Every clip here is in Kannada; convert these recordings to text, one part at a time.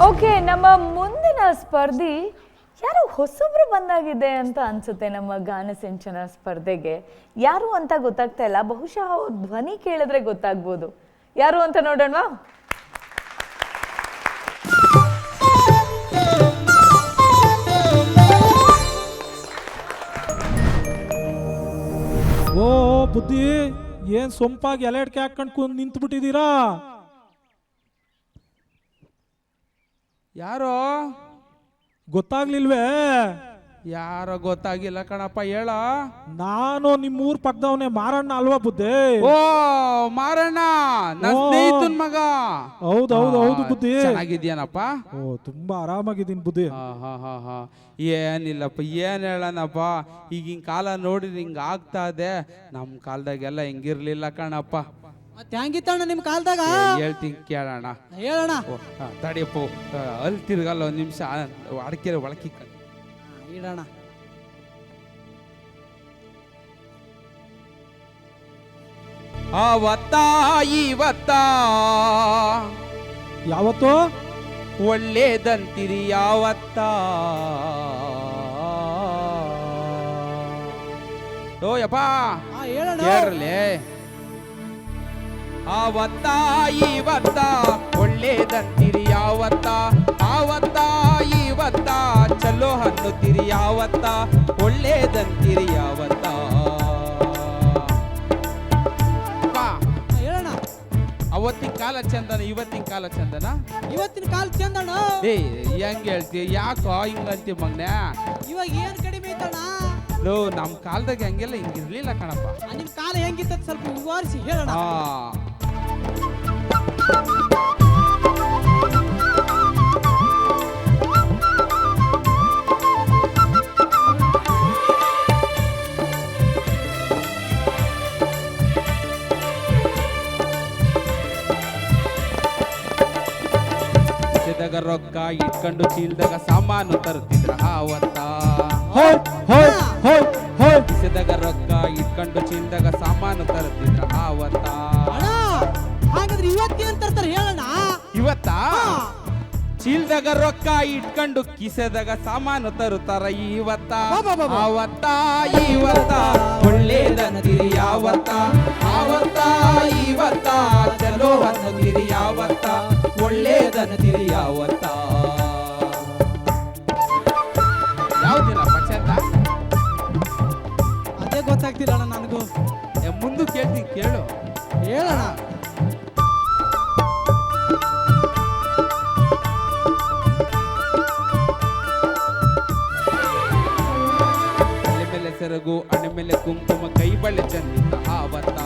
ಓಕೆ, ನಮ್ಮ ಮುಂದಿನ ಸ್ಪರ್ಧಿ ಯಾರು ಹೊಸಬ್ರು ಬಂದಾಗಿದೆ ಅಂತ ಅನ್ಸುತ್ತೆ ನಮ್ಮ ಗಾನ ಸಿಂಚನ ಸ್ಪರ್ಧೆಗೆ. ಯಾರು ಅಂತ ಗೊತ್ತಾಗ್ತಾ ಇಲ್ಲ, ಬಹುಶಃ ಅವ್ರ ಧ್ವನಿ ಕೇಳಿದ್ರೆ ಗೊತ್ತಾಗ್ಬೋದು. ಯಾರು ಅಂತ ನೋಡೋಣವಾ? ಓ ಬುದ್ಧಿ, ಏನ್ ಸೊಂಪಾಗಿ ಎಲೆಡ್ಕೆ ಹಾಕೊಂಡು ನಿಂತು ಬಿಟ್ಟಿದ್ದೀರಾ? ಯಾರೋ ಗೊತ್ತಾಗ್ಲಿಲ್ವೇ? ಯಾರೋ ಗೊತ್ತಾಗಿಲ್ಲ ಕಣಪ್ಪ, ಹೇಳ. ನಾನು ನಿಮ್ಮೂರ್ ಪಕ್ಕದವನೇ, ಮಾರಣ್ಣ ಅಲ್ವಾ ಬುದ್ಧಿ? ಓ ಮಾರಣ್ಣ, ನನ್ನ ಸ್ನೇಹಿತನ ಮಗ. ಹೌದು ಬುದ್ಧಿ. ಚೆನ್ನಾಗಿದ್ಯಾನಪ್ಪ? ಓ ತುಂಬಾ ಆರಾಮಾಗಿದ್ದೀನಿ ಬುದ್ಧಿ. ಏನಿಲ್ಲಪ್ಪ, ಏನ್ ಹೇಳನಪ್ಪ, ಈಗಿನ ಕಾಲ ನೋಡಿ ಹಿಂಗ ಆಗ್ತಾ ಇದೆ. ನಮ್ ಕಾಲದಾಗೆಲ್ಲ ಹಿಂಗಿರ್ಲಿಲ್ಲ ಕಣಪ್ಪ. ಹೆಂಗಿತ್ತಣ್ಣ ನಿಮ್ ಕಾಲದಾಗ? ಹೇಳ್ತೀನಿ ಕೇಳೋಣ. ಹೇಳಣ್ಣ. ತಡಿಯಪ್ಪ, ಅಲ್ಲಿ ತಿರ್ಗಲ್ಲ ಒಂದ್ ನಿಮಿಷ, ಅಡಕೆರೆ ಒಳಕಿ ಇಡೋಣ. ಅವತ್ತ ಇವತ್ತ ಯಾವತ್ತು ಒಳ್ಳೇದಂತಿರಿ ಯಾವತ್ತ? ಓ ಯಪ್ಪ ಹೇಳಣ್ಣ. ಹೇಳ್ರಲೇ. ಆವತ್ತ ಇವತ್ತ ಒಳ್ಳೇದಂತಿರಿ ಯಾವತ್ತ? ಆವತ್ತ ಇವತ್ತ ಚಲೋ ಹನ್ನುತ್ತೀರಿ ಯಾವತ್ತ? ಒಳ್ಳೇದಂತಿರಿ ಯಾವತ್ತ? ಹೇಳಣ್ಣ. ಅವತ್ತಿನ ಕಾಲ ಚಂದನ, ಇವತ್ತಿನ ಕಾಲ ಚಂದನ? ಇವತ್ತಿನ ಕಾಲ ಚಂದಣ್ಣ. ಏ ಹೆಂಗ್ ಹೇಳ್ತೀಯ? ಯಾಕೋ ಹಿಂಗಂತಿ ಮಗ್ನ? ಇವಾಗ ಏನ್ ಕಡಿಮೆ ಐತಣ್ಣ? ನಮ್ ಕಾಲದಾಗ ಹಂಗೆಲ್ಲ ಹಿಂಗಿರ್ಲಿಲ್ಲ ಕಣಪ್ಪ. ನಿಮ್ ಕಾಲ ಹೆಂಗಿತ್ತ ಸ್ವಲ್ಪ ವಿವರಿಸಿ ಹೇಳಣ್ಣ. ರೊಕ್ಕ ಇಟ್ಕೊಂಡು ಚೀಲ್ದಾಗ ಸಾಮಾನು ತರುತ್ತಿದ್ರ ಆವತ್ತ? ಕಿಸೆದಾಗ ರೊಕ್ಕ ಇಟ್ಕೊಂಡು ಚೀಲ್ದಾಗ ಸಾಮಾನು ತರುತ್ತಿದ್ರ ಆವತ್ತ? ಹಾಗಾದ್ರೆ ಇವತ್ತೇನ್ ತರ್ತಾರೆ ಹೇಳಣ್ಣ? ಇವತ್ತ ಚೀಲ್ದಾಗ ರೊಕ್ಕ ಇಟ್ಕೊಂಡು ಕಿಸೆದಾಗ ಸಾಮಾನು ತರುತ್ತಾರ ಇವತ್ತ? ಆವತ್ತ ಇವತ್ತ ಒಳ್ಳೇದಂತಿರಿ ಯಾವತ್ತ? ಆವತ್ತ ಇವತ್ತ ಚಲೋ ಅನ್ನೋದಿರಿ ಯಾವತ್ತ? ಒಳ್ಳೇದನ್ನದಿರಿ ಯಾವತ್ತ? ಯಾವ್ದಿನಪ್ಪ ಚಂದ? ಅದೇ ಗೊತ್ತಾಗ್ತಿಲ್ಲ ಅಣ್ಣ ನನಗೂ. ಮುಂದೆ ಕೇಳ್ತೀನಿ, ಕೇಳು. ಹೇಳಣ್ಣ. ತಲೆ ಮೇಲೆ ಸೆರಗು, ಹಣೆ ಮೇಲೆ ಕುಂಕುಮ, ಕೈ ಬಳೆ ಚಂದಿದ್ದ ಆವತ್ತ?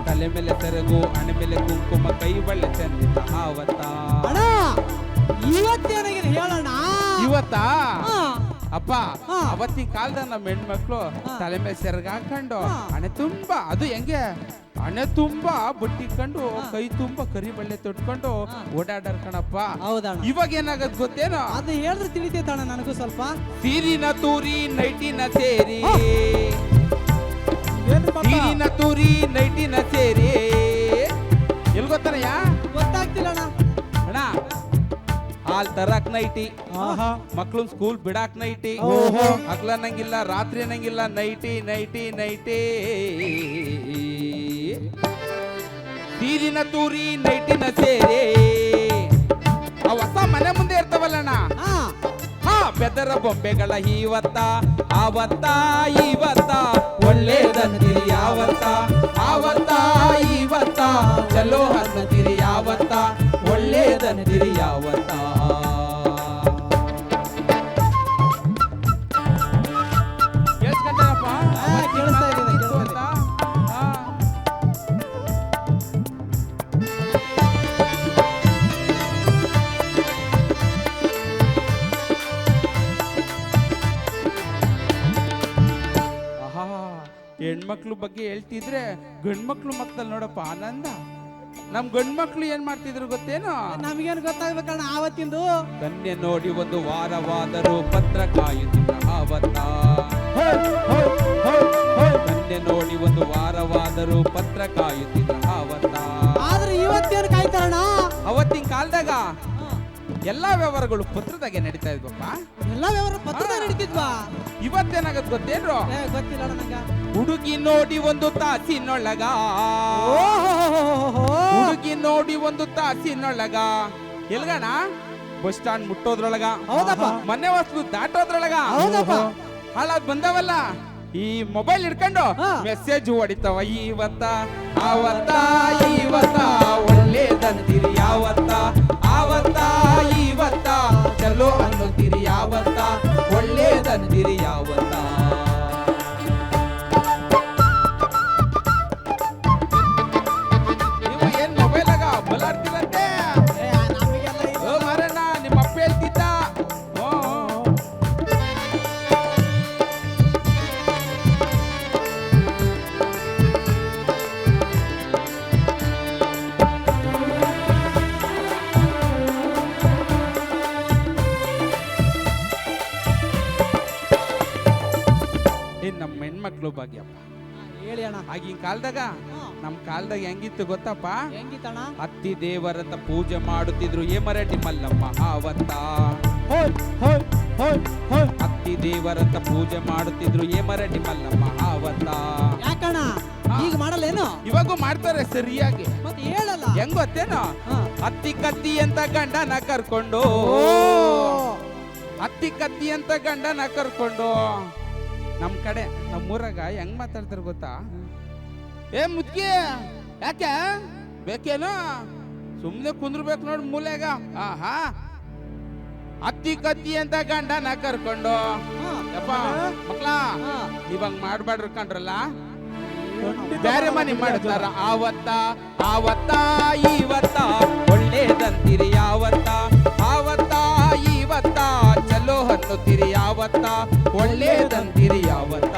ತಲೆ ಮೇಲೆ ಸೆರಗು, ಹಣೆ ಮೇಲೆ ಕುಂಕುಮ, ಕೈ ಬಳೆ ಚಂದಿದ್ದ ಆವತ್ತ? ಅಣ್ಣ ಇವತ್ತೇನಾಗಿದೆ ಹೇಳಣ್ಣ? ಇವತ್ತ ಅಪ್ಪ, ಅವತ್ತಿನ ಕಾಲದಾಗ ನಮ್ಮ ಹೆಣ್ಮಕ್ಳು ತಲೆ ಮೇಲೆ ಸೆರಗ ಹಾಕೊಂಡು ಹಣೆ ತುಂಬಾ, ಅದು ಹೆಂಗೆ ಹಣೆ ತುಂಬಾ ಬುಟ್ಟಿ ಇಟ್ಕೊಂಡು ಕೈ ತುಂಬಾ ಕರಿ ಬಳ್ಳೆ ತೊಟ್ಕೊಂಡು ಓಡಾಡರ್ ಕಣಪ್ಪ. ಹೌದಣ್ಣ. ಇವಾಗ ಏನಾಗದ್ ಗೊತ್ತೇನೋ? ಅದು ಹೇಳಿದ್ರೆ ತಿಳಿತೈತಣ್ಣ ನನಗೂ ಸ್ವಲ್ಪ. ಸೀರಿನ ತೂರಿ ನೈಟಿನ ಸೇರಿ, ಸೀರಿನ ತೂರಿ ನೈಟಿನ ಸೇರಿ, ಎಲ್ ಗೊತ್ತಾನಯ್ಯ? ಗೊತ್ತಾಗ್ತಿಲ್ಲ ಅಣ್ಣ. ಅಣ್ಣ, ಹಾಲ್ ತರಕ್ ನೈಟಿ, ಮಕ್ಳು ಸ್ಕೂಲ್ ಬಿಡಾಕ್ ನೈಟಿ, ಹಗ್ಲ ಅನ್ನಂಗಿಲ್ಲ ರಾತ್ರಿ ಅನ್ನಂಗಿಲ್ಲ, ನೈಟಿ ನೈಟಿ ನೈಟಿ. ಸೀರಿನ ತೂರಿ ನೈಟಿನ ಸೇರಿ ಆ ಹೊಸ ಮನೆ ಮುಂದೆ ಇರ್ತಾವಲ್ಲಣ್ಣ, ಬೆದರ ಬೊಂಬೆಗಳ ಇವತ್ತ? ಆವತ್ತ ಇವತ್ತ ಒಳ್ಳೇದಂತಿರಿ ಯಾವತ್ತ? ಆವತ್ತ ಇವತ್ತ ಚಲೋ ಅನ್ನದಿರಿ ಯಾವತ್ತ? ಒಳ್ಳೇದಂತಿರಿ ಯಾವತ್ತ? ಕೇಳಿಸ್ಕೊಂಡಪ್ಪ? ಕೇಳಿಸ್ತಾ ಇದೆ. ಹೆಣ್ಮಕ್ಳು ಬಗ್ಗೆ ಹೇಳ್ತಿದ್ರೆ ಗಂಡ್ಮಕ್ಳು ಮಕ್ಕಳಲ್ಲಿ ನೋಡಪ್ಪ ಆನಂದ. ನಮ್ ಗಂಡ್ಮಕ್ಳು ಏನ್ ಮಾಡ್ತಿದ್ರು ಗೊತ್ತೇನೋ? ನಮಗೇನು ಗೊತ್ತಾಗ್ಬೇಕಣ್ಣ ಆವತ್ತಿಂದು? ಕನ್ಯೆ ನೋಡಿ ಒಂದು ವಾರವಾದರೂ ಪತ್ರ ಕಾಯುತ್ತಿದ್ದ ಆವತ್ತ? ಕನ್ಯೆ ನೋಡಿ ಒಂದು ವಾರವಾದರೂ ಪತ್ರ ಕಾಯುತ್ತಿದ್ದ ಆವತ್ತ? ಆದ್ರೆ ಇವತ್ತೇನು ಕಾಯ್ತಾ ನಡೀತಾರಣ ಅವತ್ತಿನ ಕಾಲದಾಗ ಎಲ್ಲಾ ವ್ಯವಹಾರಗಳು ಪತ್ರದಾಗೆ ನಡೀತಾ ಇದ್ವಪ್ಪ. ಎಲ್ಲ ವ್ಯವಹಾರ ಪತ್ರದ ನಡೀತಿದ್ವಾ? ಇವತ್ತೇನಾಗತ್ ಗೊತ್ತೇನ್ರು? ಗೊತ್ತಿಲ್ಲ ನಂಗ. ಹುಡುಗಿ ನೋಡಿ ಒಂದು ತಾಸಿನೊಳಗ, ಓಹೋ ಹುಡುಗಿ ನೋಡಿ ಒಂದು ತಾಸಿನೊಳಗ, ಎಲ್ಗಣ ಬಸ್ ಸ್ಟಾಂಡ್ ಮುಟ್ಟೋದ್ರೊಳಗ, ಹೌದಪ್ಪ. ಮನೆ ವಸ್ತು ದಾಟೋದ್ರೊಳಗ, ಹೌದಪ್ಪ. ಹಾಳಾಗ್ ಬಂದವಲ್ಲ ಈ ಮೊಬೈಲ್ ಹಿಡ್ಕೊಂಡು ಹಾ. ಮೆಸೇಜ್ ಹೊಡಿತಾವ. ಇವತ್ತ ಆವತ್ತ ಇವತ್ತ ಒಳ್ಳೇದಂತೀರಿ ಯಾವತ್ತ, ಆವತ್ತ ಇವತ್ತ ಚಲೋ ಅನ್ನೋತೀರಿ ಯಾವತ್ತ, ಒಳ್ಳೇದಂತೀರಿ ಯಾವತ್ತ. ನೀವು ಏನ್ ಮೊಬೈಲಾಗ ಬಲಾಡ್ತೀರಂತೆ? ನಮಗೆಲ್ಲ ಇದು. ಓ ಮಾರಣ್ಣ, ನಿಮ್ಮ ಅಪ್ಪ ಹೇಳ್ತಿದ್ದ. ನಮ್ಮ ಹೆಣ್ಮಕ್ಳು ಭಾಗ್ಯಪ್ಪ. ಹೇಳಿ ಅಣ್ಣ. ಆಗಿನ ಕಾಲದಾಗ ನಮ್ ಕಾಲದಾಗ ಹೆಂಗಿತ್ತು ಗೊತ್ತಪ್ಪ? ಹೆಂಗಿತ್ತಣ್ಣ? ಅತ್ತಿ ದೇವರಂತ ಪೂಜೆ ಮಾಡುತ್ತಿದ್ರು ಏಮರಡ್ಡಿ ಮಲ್ಲಮ್ಮ ಆವತ್ತ. ಅತ್ತಿ ದೇವರಂತ ಪೂಜೆ ಮಾಡುತ್ತಿದ್ರು ಏಮರಡ್ಡಿ ಮಲ್ಲಮ್ಮ ಆವತ್ತ. ಯಾಕಣ್ಣ ಈಗ ಮಾಡಲ್ಲೇನು? ಇವಾಗೂ ಮಾಡ್ತಾರೆ ಸರಿಯಾಗಿ. ಮತ್ತೆ ಹೇಳಲ್ಲ. ಹೆಂಗ್ ಗೊತ್ತೇನೋ? ಅತ್ತಿ ಕತ್ತಿ ಅಂತ ಗಂಡನ ಕರ್ಕೊಂಡು, ಅತ್ತಿ ಕತ್ತಿ ಅಂತ ಗಂಡನ ಕರ್ಕೊಂಡು. ನಮ್ ಕಡೆ ನಮ್ಮೂರಾಗ ಹೆಂಗ್ ಮಾತಾಡ್ತಾರ ಗೊತ್ತಾ? ಏ ಮುದ್ಕಿ ಯಾಕೆ ಬೇಕೇನು, ಸುಮ್ನೆ ಕುಂದ್ರಬೇಕು ನೋಡ್ ಮೂಲೆಗ. ಆಹಾ, ಅತ್ತಿ ಕತ್ತಿ ಅಂತ ಗಂಡನ ಕರ್ಕೊಂಡು. ಯಪ್ಪ ಮಕ್ಳ, ಇವಂಗ್ ಮಾಡ್ಬಾಡ್ರಿ ಕಂಡ್ರಲ್ಲ, ಬ್ಯಾರೆ ಮನೆ ಮಾಡ್ತಾರ. ಆವತ್ತ ಆವತ್ತ ಇವತ್ತ ಒಳ್ಳೇದಂತೀರಿ ಯಾವತ್ತ, ಆವತ್ತ ಇವತ್ತ ಚಲೋ ಅನ್ನುತ್ತೀರಿ ಯಾವತ್ತ, ಒಳ್ಳೇದಂತೀರಿ ಯಾವತ್ತ.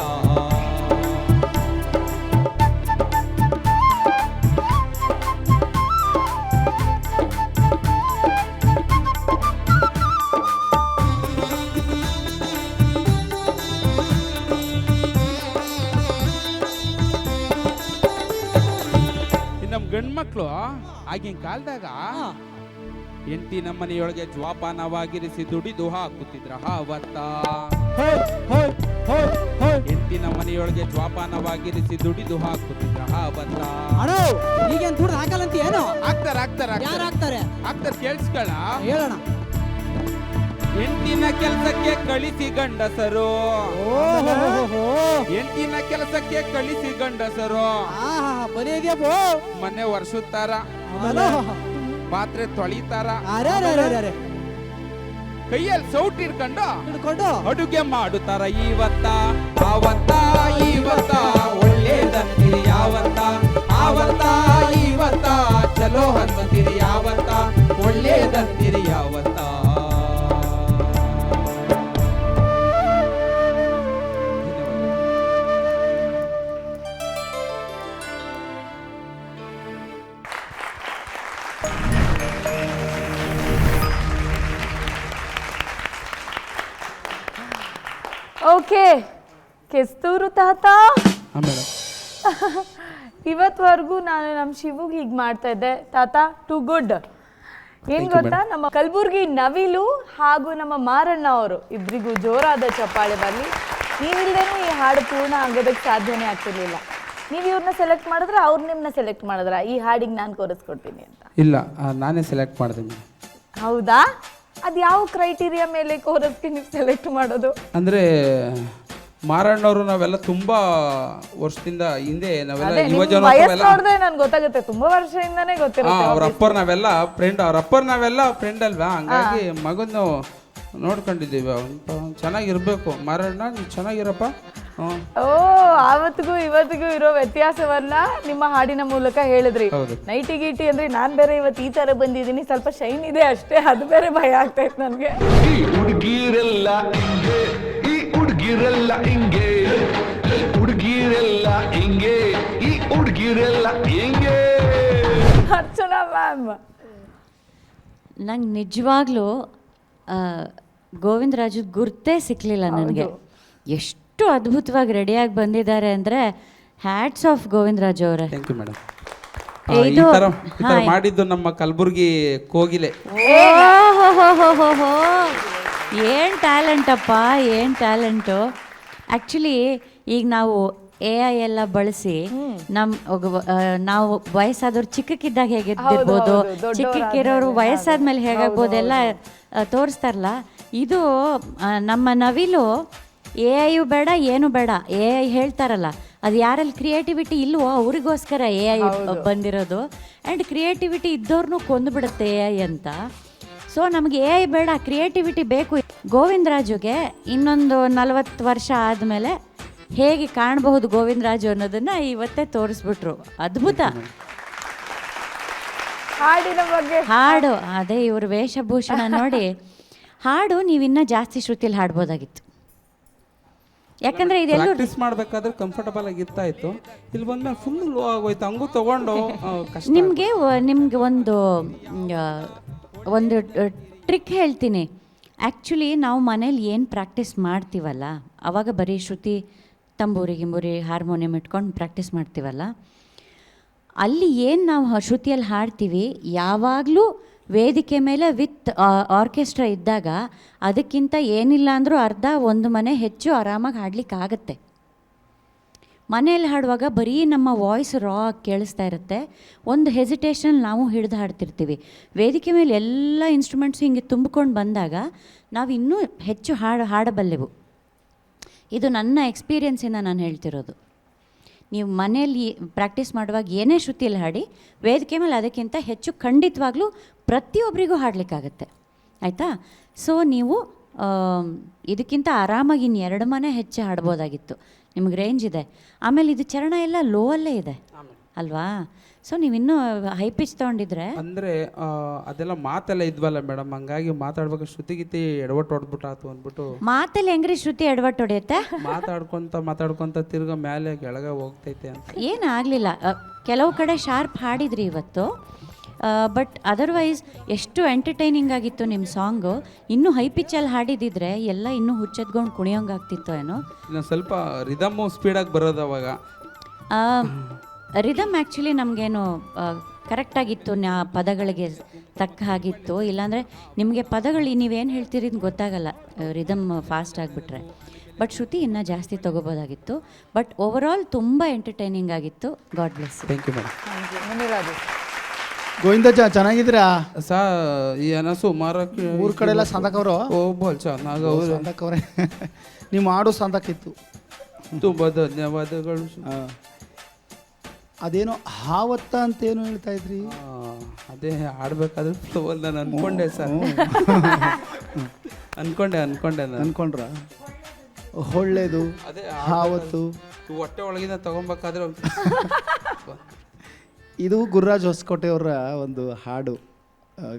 ನಮ್ ಗಂಡ್ಮಕ್ಳು ಆಗಿನ ಕಾಲದಾಗ ಹೆಂಡತಿ ನಮ್ಮನೆಯೊಳಗೆ ಜ್ವಾಪಾನವಾಗಿರಿಸಿ ದುಡಿದು ಹಾಕುತ್ತಿದ್ರ ಆವತ್ತ. ಹೆಂಡತಿ ನಮ್ಮನೆಯೊಳಗೆ ಜ್ವಾಪಾನವಾಗಿರಿಸಿ ದುಡಿದು ಹಾಕುತ್ತಿದ್ರ ಆವತ್ತ. ಅಣ್ಣ ಈಗೇನ್ ದುಡ್ಡು ಹಾಕಲ್ಲಂತ ಏನು? ಆಗ್ತಾರ ಆಗ್ತಾರ ಯಾರು ಹಾಕ್ತಾರೆ? ಆಗ್ತಾರ ಕೇಳಿಸ್ಕೊಳ. ಹೇಳೋಣ. ಹೆಂಡತಿನ ಕೆಲಸಕ್ಕೆ ಕಳಿಸಿ ಗಂಡಸರು, ಹೆಂಡತಿನ ಕೆಲಸಕ್ಕೆ ಕಳಿಸಿ ಗಂಡಸರು ಬರೀ ಇದೆಯಪ್ಪೋ. ಮನೆ ಒರ್ಸುತ್ತಾರ, ಪಾತ್ರೆ ತೊಳಿತಾರ, ಕೈಯಲ್ಲಿ ಸೌಟ್ ಹಿಡ್ಕೊಂಡು ಹಿಡ್ಕೊಂಡು ಅಡುಗೆ ಮಾಡುತ್ತಾರ. ಇವತ್ತ ಆವತ್ತ ಇವತ್ತ ಒಳ್ಳೇದಂತೀರಿ ಯಾವತ್ತ, ಆವತ್ತ ಇವತ್ತ ಚಲೋ ಅನ್ನುತ್ತೀರಿ ಯಾವತ್ತ, ಒಳ್ಳೇದಂತೀರಿ ಯಾವತ್ತ. ಓಕೆ ಕೆಸ್ತೂರು ತಾತ, ಇವತ್ವರೆಗೂ ನಾನು ನಮ್ಮ ಶಿವುಗೆ ಹೀಗೆ ಮಾಡ್ತಾ ಇದ್ದೆ ತಾತ. Too good. ಏನ್ ಗೊತ್ತಾ, ನಮ್ಮ ಕಲಬುರ್ಗಿ ನವಿಲು ಹಾಗೂ ನಮ್ಮ ಮಾರಣ್ಣ ಅವರು ಇಬ್ಬರಿಗೂ ಜೋರಾದ ಚಪ್ಪಾಳೆ ಬರಲಿ. ನೀವಿಲ್ದೇನೂ ಈ ಹಾಡು ಪೂರ್ಣ ಆಗೋದಕ್ಕೆ ಸಾಧ್ಯನೇ ಆಗ್ತಿರ್ಲಿಲ್ಲ. ನೀವು ಇವ್ರನ್ನ ಸೆಲೆಕ್ಟ್ ಮಾಡಿದ್ರೆ ಅವ್ರು ನಿಮ್ಮನ್ನ ಸೆಲೆಕ್ಟ್ ಮಾಡಿದ್ರ ಈ ಹಾಡಿಗೆ ನಾನು ಕೋರಿಸ್ಕೊಡ್ತೀನಿ ಅಂತ? ಇಲ್ಲ, ನಾನೇ ಸೆಲೆಕ್ಟ್ ಮಾಡಿದ್ದೀನಿ. ಹೌದಾ? ಅದು ಯಾವ ಕ್ರೈಟೀರಿಯಾ ಮೇಲೆ ಕೋರಸ್ಗೆ ನೀವು ಸೆಲೆಕ್ಟ್ ಮಾಡೋದು? ಅಂದ್ರೆ ಮಾರಣ್ಣವರು ನಾವೆಲ್ಲ ತುಂಬಾ ವರ್ಷದಿಂದ ಹಿಂದೆ ನಾವೆಲ್ಲ ಯುವಜನ ನೋಡಿದ್ರೆ ನನ್ಗೆ ಗೊತ್ತಾಗುತ್ತೆ, ತುಂಬಾ ವರ್ಷದಿಂದಾನೇ ಗೊತ್ತಿರುತ್ತೆ. ಅವ್ರ ಅಪ್ಪರ್ ನಾವೆಲ್ಲ ಫ್ರೆಂಡ್, ಅವ್ರ ಅಪ್ಪರ್ ನಾವೆಲ್ಲ ಫ್ರೆಂಡ್ ಅಲ್ವಾ, ಹಂಗಾಗಿ ಮಗನ್ನು ನೋಡ್ಕೊಂಡಿದ್ದೀವಿ. ಚೆನ್ನಾಗಿರ್ಬೇಕು ಮಾರಣ್ಣ, ನೀವ್ ಚೆನ್ನಾಗಿರಪ್ಪ. ಓ, ಆವತ್ತಿಗೂ ಇವತ್ತಿಗೂ ಇರೋ ವ್ಯತ್ಯಾಸವನ್ನ ನಿಮ್ಮ ಹಾಡಿನ ಮೂಲಕ ಹೇಳಿದ್ರಿ. ನೈಟಿ ಗೀಟಿ ಅಂದ್ರೆ ನಾನ್ ಬೇರೆ ಇವತ್ತು ಈ ತರ ಬಂದಿದ್ದೀನಿ, ಸ್ವಲ್ಪ ಶೈನ್ ಇದೆ ಅಷ್ಟೇ, ಅದು ಬೇರೆ ಭಯ ಆಗ್ತಾ ಇತ್ತು ನನ್ಗೆ. ಈ ಹುಡುಗಿರೆಲ್ಲ ಹಿಂಗೆ, ಈ ಹುಡುಗಿರೆಲ್ಲ ಹಿಂಗೆ, ಹುಡುಗಿರೆಲ್ಲ ಹಿಂಗೆ, ಈ ಹುಡುಗಿರೆಲ್ಲ ಹಿಂಗೆ. ಅರ್ಚನಾ ಮ್ಯಾಮ್, ನಂಗೆ ನಿಜವಾಗ್ಲೂ ಗೋವಿಂದರಾಜು ಗುರ್ತೇ ಸಿಕ್ಕಲಿಲ್ಲ ನನಗೆ. ಎಷ್ಟು ಅದ್ಭುತವಾಗಿ ರೆಡಿಯಾಗಿ ಬಂದಿದ್ದಾರೆ ಅಂದರೆ ಹ್ಯಾಟ್ಸ್ ಆಫ್ ಗೋವಿಂದರಾಜು ಅವರೇ. Thank you madam. ಈ ತರ ಮಾಡಿದ್ದು ನಮ್ಮ ಕಲಬುರ್ಗಿ ಕೋಗಿಲೆ. ಓಹೋಹೋಹೋಹೋ, ಏನು ಟ್ಯಾಲೆಂಟಪ್ಪ, ಏನು ಟ್ಯಾಲೆಂಟು. ಆ್ಯಕ್ಚುಲಿ ಈಗ ನಾವು AI ಎಲ್ಲ ಬಳಸಿ ನಾವು ವಯಸ್ಸಾದವ್ರು ಚಿಕ್ಕಕ್ಕಿದ್ದಾಗ ಹೇಗಿರ್ಬೋದು, ಚಿಕ್ಕಕ್ಕಿರೋರು ವಯಸ್ಸಾದ್ಮೇಲೆ ಹೇಗಾಗ್ಬೋದು ಎಲ್ಲ ತೋರಿಸ್ತಾರಲ್ಲ. ಇದು ನಮ್ಮ ನವಿಲು AI ಬೇಡ ಏನು ಬೇಡ, AI ಹೇಳ್ತಾರಲ್ಲ, ಅದು ಯಾರಲ್ಲಿ ಕ್ರಿಯೇಟಿವಿಟಿ ಇಲ್ವೋ ಅವ್ರಿಗೋಸ್ಕರ AI ಬಂದಿರೋದು. ಆ್ಯಂಡ್ ಕ್ರಿಯೇಟಿವಿಟಿ ಇದ್ದವ್ರನ್ನೂ ಕೊಂದುಬಿಡುತ್ತೆ AI ಅಂತ. ಸೊ ನಮಗೆ AI ಬೇಡ, ಕ್ರಿಯೇಟಿವಿಟಿ ಬೇಕು. ಗೋವಿಂದರಾಜುಗೆ ಇನ್ನೊಂದು 40 ವರ್ಷ ಆದಮೇಲೆ ಹೇಗೆ ಕಾಣಬಹುದು ಗೋವಿಂದರಾಜು ಅನ್ನೋದನ್ನ ಇವತ್ತೇ ತೋರಿಸ್ಬಿಟ್ರು. ಅದ್ಭುತ ಹಾಡಿನ ಬಗ್ಗೆ. ಹಾಡು ಅದೇ ಇವ್ರ ವೇಷಭೂಷಣ ನೋಡಿ, ಹಾಡು ನೀವಿನ್ನ ಜಾಸ್ತಿ ಶ್ರುತಿಯಲ್ಲಿ ಹಾಡ್ಬೋದಾಗಿತ್ತು. ಯಾಕಂದ್ರೆ ಇದೆಲ್ಲ ಪ್ರಾಕ್ಟೀಸ್ ಮಾಡ್ಬೇಕಾದ್ರೆ ಕಂಫರ್ಟಬಲ್ ಆಗಿ ಇರ್ತಾಯಿತ್ತು. ಇಲ್ಲಿ ಬಂದ್ಮೇಲೆ ಫುಲ್ ಲೋ ಆಗೋಯ್ತು. ಹಂಗೂ ತಗೊಂಡು ಕಷ್ಟ. ನಿಮ್ಗೆ ಒಂದು ಟ್ರಿಕ್ ಹೇಳ್ತೀನಿ. ಆ್ಯಕ್ಚುಲಿ ನಾವು ಮನೇಲಿ ಏನು ಪ್ರಾಕ್ಟೀಸ್ ಮಾಡ್ತೀವಲ್ಲ, ಆವಾಗ ಬರೀ ಶ್ರುತಿ, ತಂಬೂರಿ ಗಿಂಬೂರಿ, ಹಾರ್ಮೋನಿಯಂ ಇಟ್ಕೊಂಡು ಪ್ರಾಕ್ಟೀಸ್ ಮಾಡ್ತೀವಲ್ಲ, ಅಲ್ಲಿ ಏನು ನಾವು ಶ್ರುತಿಯಲ್ಲಿ ಹಾಡ್ತೀವಿ, ಯಾವಾಗಲೂ ವೇದಿಕೆ ಮೇಲೆ ವಿತ್ ಆರ್ಕೆಸ್ಟ್ರಾ ಇದ್ದಾಗ ಅದಕ್ಕಿಂತ ಏನಿಲ್ಲ ಅಂದರೂ ಅರ್ಧ ಒಂದು ಮನೆ ಹೆಚ್ಚು ಆರಾಮಾಗಿ ಹಾಡ್ಲಿಕ್ಕಾಗತ್ತೆ. ಮನೆಯಲ್ಲಿ ಹಾಡುವಾಗ ಬರೀ ನಮ್ಮ ವಾಯ್ಸ್ ರಾ ಕೇಳಿಸ್ತಾ ಇರುತ್ತೆ. ಒಂದು ಹೆಸಿಟೇಷನ್ ನಾವು ಹಿಡಿದು ಹಾಡ್ತಿರ್ತೀವಿ. ವೇದಿಕೆ ಮೇಲೆ ಎಲ್ಲ ಇನ್ಸ್ಟ್ರೂಮೆಂಟ್ಸು ಹಿಂಗೆ ತುಂಬಿಕೊಂಡು ಬಂದಾಗ ನಾವು ಇನ್ನೂ ಹೆಚ್ಚು ಹಾಡಬಲ್ಲೆವು. ಇದು ನನ್ನ ಎಕ್ಸ್ಪೀರಿಯನ್ಸಿಂದ ನಾನು ಹೇಳ್ತಿರೋದು. ನೀವು ಮನೆಯಲ್ಲಿ ಪ್ರಾಕ್ಟೀಸ್ ಮಾಡುವಾಗ ಏನೇ ಶ್ರುತಿಯಲ್ಲಿ ಹಾಡಿ, ವೇದಿಕೆ ಮೇಲೆ ಅದಕ್ಕಿಂತ ಹೆಚ್ಚು ಖಂಡಿತವಾಗ್ಲೂ ಪ್ರತಿಯೊಬ್ಬರಿಗೂ ಹಾಡಲಿಕ್ಕಾಗತ್ತೆ. ಆಯಿತಾ? ಸೊ ನೀವು ಇದಕ್ಕಿಂತ ಆರಾಮಾಗಿ ಇನ್ನು 2 ಮನೆ ಹೆಚ್ಚು ಹಾಡ್ಬೋದಾಗಿತ್ತು. ನಿಮ್ಗೆ ರೇಂಜ್ ಇದೆ. ಆಮೇಲೆ ಇದು ಚರಣ ಎಲ್ಲ ಲೋ ಅಲ್ಲೇ ಇದೆ ಅಲ್ವಾ? ಸೊ ನೀವಿನ್ನೂ ಹೈ ಪಿಚ್ ತೊಗೊಂಡಿದ್ರೆ ಅಂದರೆ ಅದೆಲ್ಲ ಮಾತೆಲ್ಲ ಇದ್ವಲ್ಲ ಮೇಡಮ್, ಹಂಗಾಗಿ ಮಾತಾಡ್ಬೇಕು ಶ್ರುತಿಗೀತಿ ಎಡವಟ್ಟು ಹೊಡೆದ್ಬಿಟ್ಟಾತು ಅಂದ್ಬಿಟ್ಟು. ಮಾತಲ್ಲಿ ಹೆಂಗ್ರಿ ಶ್ರುತಿ ಎಡವಟ್ಟು ಹೊಡೆಯುತ್ತೆ? ಮಾತಾಡ್ಕೊಂತ ತಿರ್ಗ ಮೇಲೆ ಕೆಳಗೆ ಹೋಗ್ತೈತೆ ಅಂತ. ಏನಾಗಲಿಲ್ಲ, ಕೆಲವು ಕಡೆ ಶಾರ್ಪ್ ಹಾಡಿದ್ರಿ ಇವತ್ತು. ಬಟ್ ಅದರ್ವೈಸ್ ಎಷ್ಟು ಎಂಟರ್ಟೈನಿಂಗ್ ಆಗಿತ್ತು ನಿಮ್ಮ ಸಾಂಗು. ಇನ್ನೂ ಹೈ ಪಿಚ್ಚಲ್ಲಿ ಹಾಡಿದಿದ್ರೆ ಎಲ್ಲ ಇನ್ನೂ ಹುಚ್ಚೆದ್ಕೊಂಡು ಕುಣಿಯೋಂಗಾಗ್ತಿತ್ತು ಏನೋ. ಇನ್ನು ಸ್ವಲ್ಪ ರಿದಮ್ಮು ಸ್ಪೀಡಾಗಿ ಬರೋದು ಅವಾಗ. ರಿದಮ್ ಆ್ಯಕ್ಚುಲಿ ನಮಗೇನು ಕರೆಕ್ಟಾಗಿತ್ತು, ಪದಗಳಿಗೆ ತಕ್ಕ ಹಾಗಿತ್ತು. ಇಲ್ಲಾಂದರೆ ನಿಮಗೆ ಪದಗಳು ನೀವೇನು ಹೇಳ್ತೀರಿ ಅಂತ ಗೊತ್ತಾಗಲ್ಲ ರಿದಮ್ ಫಾಸ್ಟ್ ಆಗಿಬಿಟ್ರೆ. ಬಟ್ ಶ್ರುತಿ ಇನ್ನೂ ಜಾಸ್ತಿ ತೊಗೋಬೋದಾಗಿತ್ತು. ಬಟ್ ಓವರಾಲ್ ತುಂಬ ಎಂಟರ್ಟೈನಿಂಗ್ ಆಗಿತ್ತು. God bless. Thank you madam. ಗೋವಿಂದಜ್ಜ ಚೆನ್ನಾಗಿದ್ದೀರಾ? ಈ ಅನಸು ಮಾರಕ್ಕೆ ಊರ ಕಡೆ ಎಲ್ಲ ಸಂದಕವರು ಚೆನ್ನಾಗ ಸಂದಕವ್ರೆ. ನಿಮ್ಮ ಹಾಡು ಸಂದಕ್ಕಿತ್ತು. ತುಂಬ ಧನ್ಯವಾದಗಳು. ಅದೇನೋ ಹಾವತ್ತ ಅಂತೇನು ಹೇಳ್ತಾ ಇದ್ರಿ? ಅದೇ ಆಡ್ಬೇಕಾದ್ರೆ ಫ್ಲೋವಲ್ಲಿ ನಾನು ಅನ್ಕೊಂಡೆ ಸರ್. ಅನ್ಕೊಂಡ್ರ ಒಳ್ಳೇದು. ಅದೇ ಹಾವತ್ತು ಹೊಟ್ಟೆ ಒಳಗಿಂದ ತಗೊಬೇಕಾದ್ರೆ ಇದು ಗುರುರಾಜ್ ಹೊಸಕೋಟೆಯವರ ಒಂದು ಹಾಡು,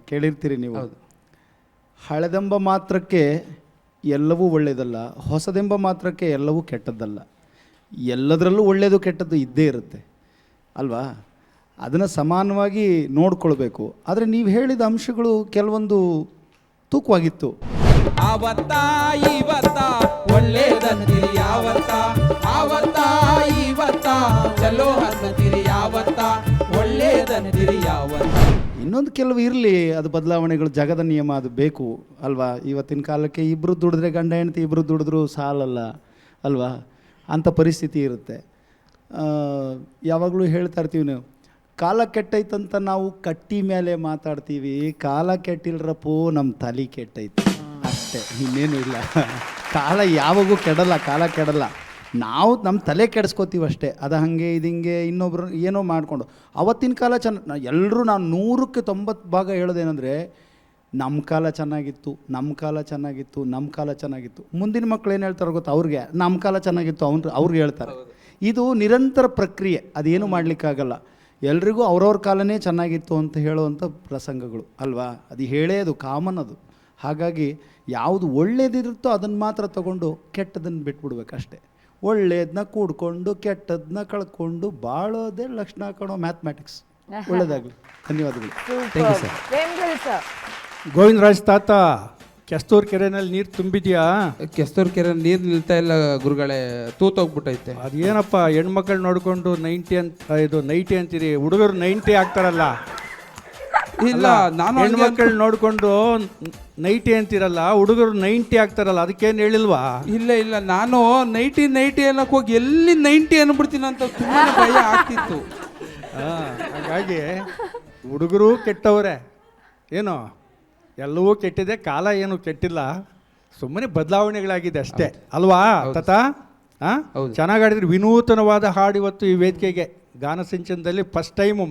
ಕೇಳಿರ್ತೀರಿ ನೀವು. ಹಳೆದೆಂಬ ಮಾತ್ರಕ್ಕೆ ಎಲ್ಲವೂ ಒಳ್ಳೆಯದಲ್ಲ, ಹೊಸದೆಂಬ ಮಾತ್ರಕ್ಕೆ ಎಲ್ಲವೂ ಕೆಟ್ಟದ್ದಲ್ಲ. ಎಲ್ಲದರಲ್ಲೂ ಒಳ್ಳೆಯದು ಕೆಟ್ಟದ್ದು ಇದ್ದೇ ಇರುತ್ತೆ ಅಲ್ವಾ? ಅದನ್ನು ಸಮಾನವಾಗಿ ನೋಡ್ಕೊಳ್ಬೇಕು. ಆದರೆ ನೀವು ಹೇಳಿದ ಅಂಶಗಳು ಕೆಲವೊಂದು ತೂಕವಾಗಿತ್ತು. ಆವತ್ತ ಇವತ್ತ ಒಳ್ಳೇದಂತೀರಿ ಯಾವತ್ತ, ಆವತ್ತ ಇವತ್ತ ಚಲೋ ಅನ್ನತೀರಿ ಯಾವತ್ತ, ಒಳ್ಳೇದಂತೀರಿ ಯಾವತ್ತ. ಇನ್ನೊಂದು ಕೆಲವು ಇರಲಿ, ಅದು ಬದಲಾವಣೆಗಳು, ಜಗದ ನಿಯಮ, ಅದು ಬೇಕು ಅಲ್ವಾ? ಇವತ್ತಿನ ಕಾಲಕ್ಕೆ ಇಬ್ಬರು ದುಡಿದ್ರೆ ಗಂಡ ಹೆಂಡತಿ ಇಬ್ಬರು ದುಡಿದ್ರೂ ಸಾಲಲ್ಲ ಅಲ್ವಾ? ಅಂಥ ಪರಿಸ್ಥಿತಿ ಇರುತ್ತೆ. ಯಾವಾಗಲೂ ಹೇಳ್ತಾ ಇರ್ತೀವಿ ನಾವು, ಕಾಲ ಕೆಟ್ಟೈತಂತ ನಾವು ಕಟ್ಟಿ ಮೇಲೆ ಮಾತಾಡ್ತೀವಿ, ಕಾಲ ಕೆಟ್ಟಿಲ್ರಪ್ಪೋ ನಮ್ಮ ತಲೆ ಕೆಟ್ಟೈತೆ ಅಷ್ಟೇ, ಇನ್ನೇನು ಇಲ್ಲ. ಕಾಲ ಯಾವಾಗೂ ಕೆಡಲ್ಲ, ಕಾಲ ಕೆಡಲ್ಲ, ನಾವು ನಮ್ಮ ತಲೆ ಕೆಡಿಸ್ಕೋತೀವಿ ಅಷ್ಟೇ. ಅದು ಹಾಗೆ ಇದು ಹಿಂಗೆ ಇನ್ನೊಬ್ರು ಏನೋ ಮಾಡಿಕೊಂಡು. ಅವತ್ತಿನ ಕಾಲ ಎಲ್ಲರೂ ನಾನು 100ಕ್ಕೆ 90 ಭಾಗ ಹೇಳೋದೇನೆಂದರೆ, ನಮ್ಮ ಕಾಲ ಚೆನ್ನಾಗಿತ್ತು, ನಮ್ಮ ಕಾಲ ಚೆನ್ನಾಗಿತ್ತು, ನಮ್ಮ ಕಾಲ ಚೆನ್ನಾಗಿತ್ತು. ಮುಂದಿನ ಮಕ್ಳು ಏನು ಹೇಳ್ತಾರೆ ಗೊತ್ತಾ? ಅವ್ರಿಗೆ ನಮ್ಮ ಕಾಲ ಚೆನ್ನಾಗಿತ್ತು ಅವ್ರಿಗೆ ಹೇಳ್ತಾರೆ. ಇದು ನಿರಂತರ ಪ್ರಕ್ರಿಯೆ, ಅದೇನು ಮಾಡಲಿಕ್ಕಾಗಲ್ಲ. ಎಲ್ರಿಗೂ ಅವ್ರವ್ರ ಕಾಲನೇ ಚೆನ್ನಾಗಿತ್ತು ಅಂತ ಹೇಳುವಂಥ ಪ್ರಸಂಗಗಳು ಅಲ್ವಾ? ಅದು ಹೇಳೇ, ಅದು ಕಾಮನ್ ಅದು. ಹಾಗಾಗಿ ಯಾವುದು ಒಳ್ಳೇದಿರುತ್ತೋ ಅದನ್ನು ಮಾತ್ರ ತಗೊಂಡು ಕೆಟ್ಟದನ್ನು ಬಿಟ್ಬಿಡ್ಬೇಕು ಅಷ್ಟೇ. ಒಳ್ಳೇದನ್ನ ಕೂಡ್ಕೊಂಡು ಕೆಟ್ಟದನ್ನ ಕಳ್ಕೊಂಡು ಬಾಳೋದೇ ಲಕ್ಷಣ ಕಾಣೋ ಮ್ಯಾಥಮೆಟಿಕ್ಸ್. ಒಳ್ಳೇದಾಗಲಿ. ಧನ್ಯವಾದಗಳು. Super. Thank you sir. Vemgal sir. Govindaraj ತಾತ ಕೆಸ್ತೂರ್ ಕೆರೆನಲ್ಲಿ ನೀರು ತುಂಬಿದ್ಯಾ? ಕೆಸ್ತೂರ್ ಕೆರೆ ನೀರು ನಿಲ್ತಾ ಇಲ್ಲ ಗುರುಗಳೇ, ತೂತೋಗ್ಬಿಟ್ಟೈತೆ. ಅದೇನಪ್ಪ ಹೆಣ್ಮಕ್ಳು ನೋಡ್ಕೊಂಡು 90 ಅಂತ ಇದು 90 ಅಂತೀರಿ, ಹುಡುಗರು 90 ಆಗ್ತಾರಲ್ಲ. ಇಲ್ಲ, ನಾನು ಹೆಣ್ಮಕ್ಳು ನೋಡ್ಕೊಂಡು 90 ಅಂತೀರಲ್ಲ, ಹುಡುಗರು 90 ಆಗ್ತಾರಲ್ಲ, ಅದಕ್ಕೇನು ಹೇಳಿಲ್ವಾ? ಇಲ್ಲ ನಾನು 90 ಅನ್ನಕ್ಕೆ ಹೋಗಿ ಎಲ್ಲಿ 90 ಅನ್ಬಿಡ್ತೀನಿ ಅಂತ ತುಂಬಾ ಭಯ ಆಗ್ತಿತ್ತು. ಹಾಗಾಗಿ ಹುಡುಗರು ಕೆಟ್ಟವರೇ ಏನೋ, ಎಲ್ಲವೂ ಕೆಟ್ಟಿದೆ, ಕಾಲ ಏನು ಕೆಟ್ಟಿಲ್ಲ, ಸುಮ್ಮನೆ ಬದಲಾವಣೆಗಳಾಗಿದೆ ಅಷ್ಟೇ ಅಲ್ವಾ ತಾತ? ಹೌದು. ಚೆನ್ನಾಗಿ ಆಡಿದ್ರಿ. ವಿನೂತನವಾದ ಹಾಡು ಇವತ್ತು ಈ ವೇದಿಕೆಗೆ ಗಾನಸಿಂಚನದಲ್ಲಿ ಫಸ್ಟ್ ಟೈಮು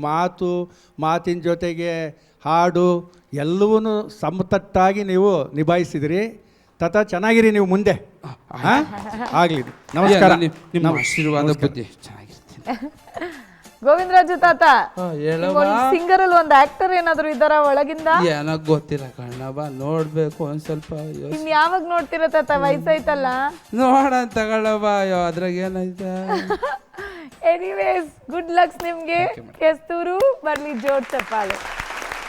ಮಾತಿನ ಜೊತೆಗೆ ಹಾಡು ಎಲ್ಲವೂ ಸಮತಟ್ಟಾಗಿ ನೀವು ನಿಭಾಯಿಸಿದಿರಿ. ತಾತ ಚೆನ್ನಾಗಿರಿ ನೀವು ಮುಂದೆ. ಆಗಲಿ, ನಮಸ್ಕಾರ. ನಿಮ್ಮ ಆಶೀರ್ವಾದ ಬುದ್ಧಿ ಚೆನ್ನಾಗಿರ್ತೀನಿ. ಗೋವಿಂದರಾಜು ತಾತ, ಹೇಳವ್ವ. ಸಿಂಗರ್ ಅಲ್ಲಿ ಒಂದು ಆಕ್ಟರ್ ಏನಾದ್ರು ಇದ್ದಾರ ಒಳಗಿಂದ? ಏನೋ ಗೊತ್ತಿಲ್ಲ ಕಣ್ಣವ್ವ, ನೋಡ್ಬೇಕು ಒಂದ್ ಸ್ವಲ್ಪ. ಇನ್ ಯಾವಾಗ ನೋಡ್ತೀರ ತಾತ? ವಯಸ್ಸಾಯ್ತಲ್ಲ. ನೋಡ ತಗೊಳ್ಳವ್ವ, ಅದ್ರಾಗ ಏನೈತೆ. ಎನಿವೇಸ್, ಗುಡ್ ಲಕ್ಸ್ ನಿಮ್ಗೆ. ಕೆಸ್ತೂರು ಬರ್ಲಿ, ಜೋರ್ ಚಪ್ಪಾಳೆ.